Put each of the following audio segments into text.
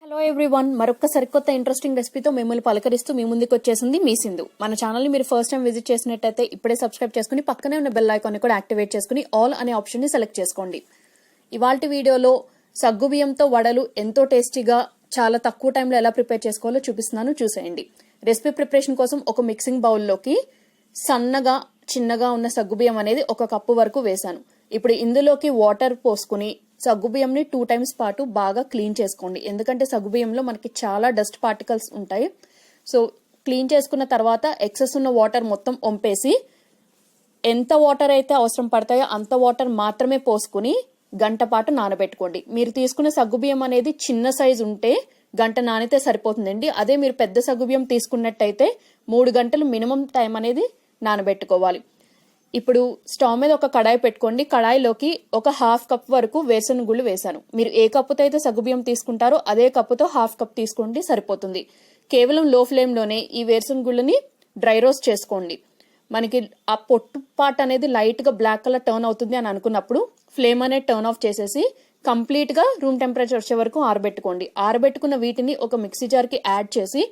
Hello everyone, మరొక సరికొత్త interesting రెసిపీతో మిమ్మల్ని పలకరిస్తూ మీ ముందుకు వచ్చేసింది మీ సింధు. మన ఛానల్ ని మీరు ఫస్ట్ టైం విజిట్ చేసినట్టయితే ఇప్పుడే సబ్స్క్రైబ్ చేసుకుని పక్కనే ఉన్న బెల్ ఐకాన్ ని కూడా యాక్టివేట్ చేసుకుని ఆల్ అనే ఆప్షన్ ని సెలెక్ట్ చేసుకోండి. ఇవాల్టి వీడియోలో సగ్గుబియ్యంతో వడలు ఎంతో టేస్టీగా చాలా తక్కువ టైంలో ఎలా ప్రిపేర్ చేసుకోవాలో చూపిస్తున్నాను, చూసేయండి. రెసిపీ ప్రిపరేషన్ కోసం ఒక మిక్సింగ్ బౌల్లోకి సన్నగా చిన్నగా ఉన్న సగ్గుబియ్యం అనేది 1 కప్పు వరకు వేశాను. ఇప్పుడు ఇందులోకి వాటర్ పోసుకుని సగ్గుబియ్యంని 2 times పాటు బాగా క్లీన్ చేసుకోండి. ఎందుకంటే సగ్గుబియ్యంలో మనకి చాలా డస్ట్ పార్టికల్స్ ఉంటాయి. సో క్లీన్ చేసుకున్న తర్వాత ఎక్సెస్ ఉన్న వాటర్ మొత్తం వంపేసి ఎంత వాటర్ అయితే అవసరం పడతాయో అంత వాటర్ మాత్రమే పోసుకుని గంట పాటు నానబెట్టుకోండి. మీరు తీసుకున్న సగ్గుబియ్యం అనేది చిన్న సైజు ఉంటే గంట నానితే సరిపోతుందండి. అదే మీరు పెద్ద సగ్గుబియ్యం తీసుకున్నట్టయితే 3 గంటలు మినిమం టైం అనేది నానబెట్టుకోవాలి. ఇప్పుడు స్టవ్ మీద ఒక కడాయి పెట్టుకోండి. కడాయిలోకి ఒక 1/2 కప్ వరకు వేరుశనగ గుళ్ళు వేశాను. మీరు ఏ కప్పుతో అయితే సగ్గుబియ్యం తీసుకుంటారో అదే కప్పుతో 1/2 కప్ తీసుకోండి, సరిపోతుంది. కేవలం లో ఫ్లేమ్ లోనే ఈ వేరుశనగ గుళ్ళని డ్రై రోస్ట్ చేసుకోండి. మనకి ఆ పొట్టు పార్ట్ అనేది లైట్ గా బ్లాక్ కలర్ టర్న్ అవుతుంది అని అనుకున్నప్పుడు ఫ్లేమ్ అనేది టర్న్ ఆఫ్ చేసేసి కంప్లీట్ గా రూమ్ టెంపరేచర్ వచ్చే వరకు ఆరబెట్టుకోండి. ఆరబెట్టుకున్న వీటిని ఒక మిక్సీ జార్ కి యాడ్ చేసి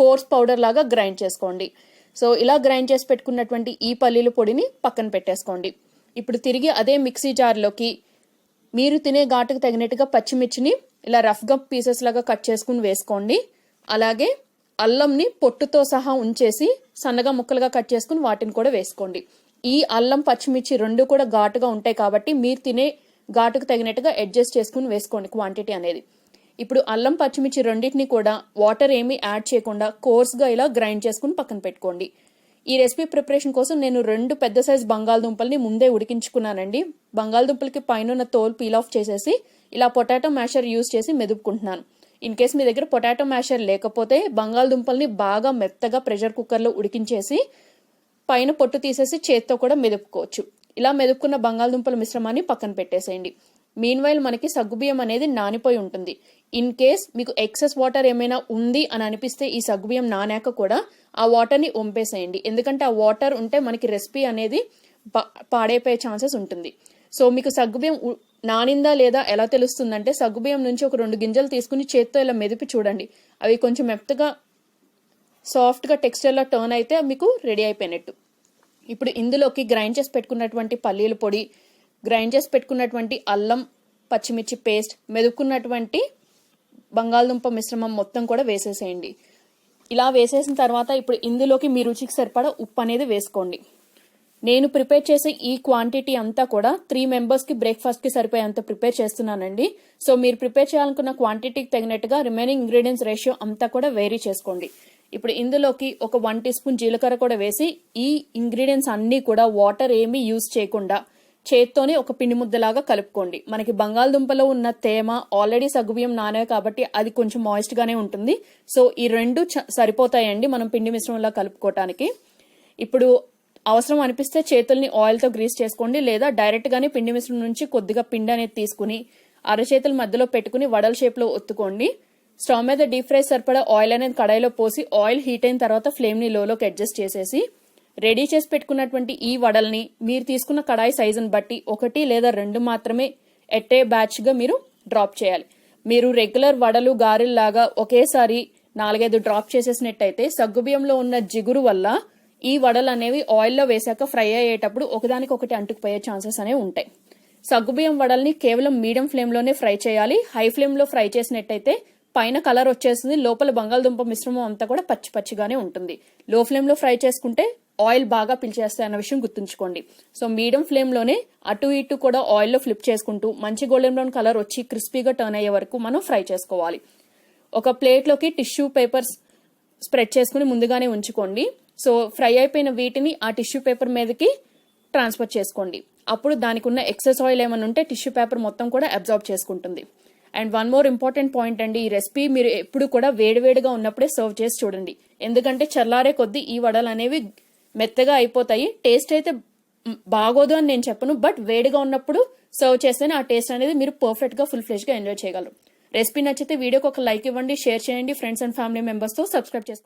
కోర్స్ పౌడర్ లాగా గ్రైండ్ చేసుకోండి. సో ఇలా గ్రైండ్ చేసి పెట్టుకున్నటువంటి ఈ పల్లీల పొడిని పక్కన పెట్టేసుకోండి. ఇప్పుడు తిరిగి అదే మిక్సీ జార్లోకి మీరు తినే ఘాటుకు తగినట్టుగా పచ్చిమిర్చిని ఇలా రఫ్గా పీసెస్ లాగా కట్ చేసుకుని వేసుకోండి. అలాగే అల్లంని పొట్టుతో సహా ఉంచేసి సన్నగా ముక్కలుగా కట్ చేసుకుని వాటిని కూడా వేసుకోండి. ఈ అల్లం పచ్చిమిర్చి రెండు కూడా ఘాటుగా ఉంటాయి కాబట్టి మీరు తినే ఘాటుకు తగినట్టుగా అడ్జస్ట్ చేసుకుని వేసుకోండి క్వాంటిటీ అనేది. ఇప్పుడు అల్లం పచ్చిమిర్చి రెండింటిని కూడా వాటర్ ఏమీ యాడ్ చేయకుండా కోర్స్గా ఇలా గ్రైండ్ చేసుకుని పక్కన పెట్టుకోండి. ఈ రెసిపీ ప్రిపరేషన్ కోసం నేను 2 పెద్ద సైజ్ బంగాళదుంపల్ని ముందే ఉడికించుకున్నానండి. బంగాళదుంపలకి పైన తోలు పీల్ ఆఫ్ చేసేసి ఇలా పొటాటో మ్యాషర్ యూజ్ చేసి మెదుపుకుంటున్నాను. ఇన్ కేస్ మీ దగ్గర పొటాటో మ్యాషర్ లేకపోతే బంగాళదుంపల్ని బాగా మెత్తగా ప్రెషర్ కుక్కర్లో ఉడికించేసి పైన పొట్టు తీసేసి చేత్తో కూడా మెదుపుకోవచ్చు. ఇలా మెదుపుకున్న బంగాళదుంపల మిశ్రమాన్ని పక్కన పెట్టేసేయండి. మీన్వైల్ మనకి సగ్గుబియ్యం అనేది నానిపోయి ఉంటుంది. ఇన్ కేస్ మీకు ఎక్సెస్ వాటర్ ఏమైనా ఉంది అని అనిపిస్తే ఈ సగ్గుబియ్యం నానాక కూడా ఆ వాటర్ని వంపేసేయండి. ఎందుకంటే ఆ వాటర్ ఉంటే మనకి రెసిపీ అనేది పాడైపోయే ఛాన్సెస్ ఉంటుంది. సో మీకు సగ్గుబియ్యం నానిందా లేదా ఎలా తెలుస్తుందంటే సగ్గుబియ్యం నుంచి ఒక 2 గింజలు తీసుకుని చేత్తో ఇలా మెదిపి చూడండి. అవి కొంచెం మెత్తగా సాఫ్ట్గా టెక్స్చర్లో టర్న్ అయితే మీకు రెడీ అయిపోయినట్టు. ఇప్పుడు ఇందులోకి గ్రైండ్ చేసి పెట్టుకున్నటువంటి పల్లీల పొడి, గ్రైండ్ చేసి పెట్టుకున్నటువంటి అల్లం పచ్చిమిర్చి పేస్ట్, మెదుపుకున్నటువంటి బంగాళదుంప మిశ్రమం మొత్తం కూడా వేసేసేయండి. ఇలా వేసేసిన తర్వాత ఇప్పుడు ఇందులోకి మీ రుచికి సరిపడా ఉప్పు అనేది వేసుకోండి. నేను ప్రిపేర్ చేసే ఈ క్వాంటిటీ అంతా కూడా 3 మెంబర్స్కి బ్రేక్ఫాస్ట్కి సరిపోయేంత ప్రిపేర్ చేస్తున్నానండి. సో మీరు ప్రిపేర్ చేయాలనుకున్న క్వాంటిటీకి తగినట్టుగా రిమైనింగ్ ఇంగ్రీడియంట్స్ రేషియో అంతా కూడా వేరీ చేసుకోండి. ఇప్పుడు ఇందులోకి ఒక 1 టీ స్పూన్ జీలకర్ర కూడా వేసి ఈ ఇంగ్రీడియంట్స్ అన్నీ కూడా వాటర్ ఏమీ యూజ్ చేయకుండా చేత్తోనే ఒక పిండి ముద్దలాగా కలుపుకోండి. మనకి బంగాళదుంపలో ఉన్న తేమ ఆల్రెడీ సగ్గుబియ్యం నానే కాబట్టి అది కొంచెం మాయిస్ట్ గానే ఉంటుంది. సో ఈ 2 సరిపోతాయండి మనం పిండి మిశ్రమంలా కలుపుకోవటానికి. ఇప్పుడు అవసరం అనిపిస్తే చేతుల్ని ఆయిల్తో గ్రీస్ చేసుకోండి, లేదా డైరెక్ట్ గానే పిండి మిశ్రమం నుంచి కొద్దిగా పిండి అనేది తీసుకుని అరచేతుల మధ్యలో పెట్టుకుని వడల షేప్ లో ఒత్తుకోండి. స్టవ్ మీద డీప్ ఫ్రై సరిపడా ఆయిల్ అనేది కడాయిలో పోసి ఆయిల్ హీట్ అయిన తర్వాత ఫ్లేమ్ ని లోలోకి అడ్జస్ట్ చేసేసి రెడీ చేసి పెట్టుకున్నటువంటి ఈ వడల్ని మీరు తీసుకున్న కడాయి సైజుని బట్టి 1 లేదా 2 మాత్రమే ఎట్టే బ్యాచ్ గా మీరు డ్రాప్ చేయాలి. మీరు రెగ్యులర్ వడలు గారెలు లాగా ఒకేసారి 4-5 డ్రాప్ చేసేసినట్టయితే సగ్గుబియ్యంలో ఉన్న జిగురు వల్ల ఈ వడలు అనేవి ఆయిల్లో వేసాక ఫ్రై అయ్యేటప్పుడు ఒకదానికొకటి అంటుకుపోయే ఛాన్సెస్ అనేవి ఉంటాయి. సగ్గుబియ్యం వడల్ని కేవలం మీడియం ఫ్లేమ్ లోనే ఫ్రై చేయాలి. హై ఫ్లేమ్ లో ఫ్రై చేసినట్టయితే పైన కలర్ వచ్చేస్తుంది, లోపల బంగాళదుంప మిశ్రమం అంతా కూడా పచ్చి పచ్చిగానే ఉంటుంది. లో ఫ్లేమ్ లో ఫ్రై చేసుకుంటే ఆయిల్ బాగా పీల్చేస్తాయి అన్న విషయం గుర్తుంచుకోండి. సో మీడియం ఫ్లేమ్ లోనే అటు ఇటు కూడా ఆయిల్లో ఫ్లిప్ చేసుకుంటూ మంచి గోల్డెన్ బ్రౌన్ కలర్ వచ్చి క్రిస్పీగా టర్న్ అయ్యే వరకు మనం ఫ్రై చేసుకోవాలి. ఒక ప్లేట్లోకి టిష్యూ పేపర్స్ స్ప్రెడ్ చేసుకుని ముందుగానే ఉంచుకోండి. సో ఫ్రై అయిపోయిన వీటిని ఆ టిష్యూ పేపర్ మీదకి ట్రాన్స్ఫర్ చేసుకోండి. అప్పుడు దానికి ఉన్న ఎక్సెస్ ఆయిల్ ఏమైనా ఉంటే టిష్యూ పేపర్ మొత్తం కూడా అబ్జార్బ్ చేసుకుంటుంది. అండ్ 1 మోర్ ఇంపార్టెంట్ పాయింట్ అండి, ఈ రెసిపీ మీరు ఎప్పుడు కూడా వేడివేడిగా ఉన్నప్పుడే సర్వ్ చేసి చూడండి. ఎందుకంటే చల్లారే కొద్దీ ఈ వడలు అనేవి మెత్తగా అయిపోతాయి. టేస్ట్ అయితే బాగోదు అని నేను చెప్పను, బట్ వేడిగా ఉన్నప్పుడు సర్వ్ చేస్తేనే ఆ టేస్ట్ అనేది మీరు పర్ఫెక్ట్ గా ఫుల్ ఫ్లెష్ గా ఎంజాయ్ చేయగలరు. రెసిపీ నచ్చితే వీడియోకి ఒక లైక్ ఇవ్వండి, షేర్ చేయండి, ఫ్రెండ్స్ అండ్ ఫ్యామిలీ మెంబర్స్ తో సబ్స్క్రైబ్ చేసుకోండి.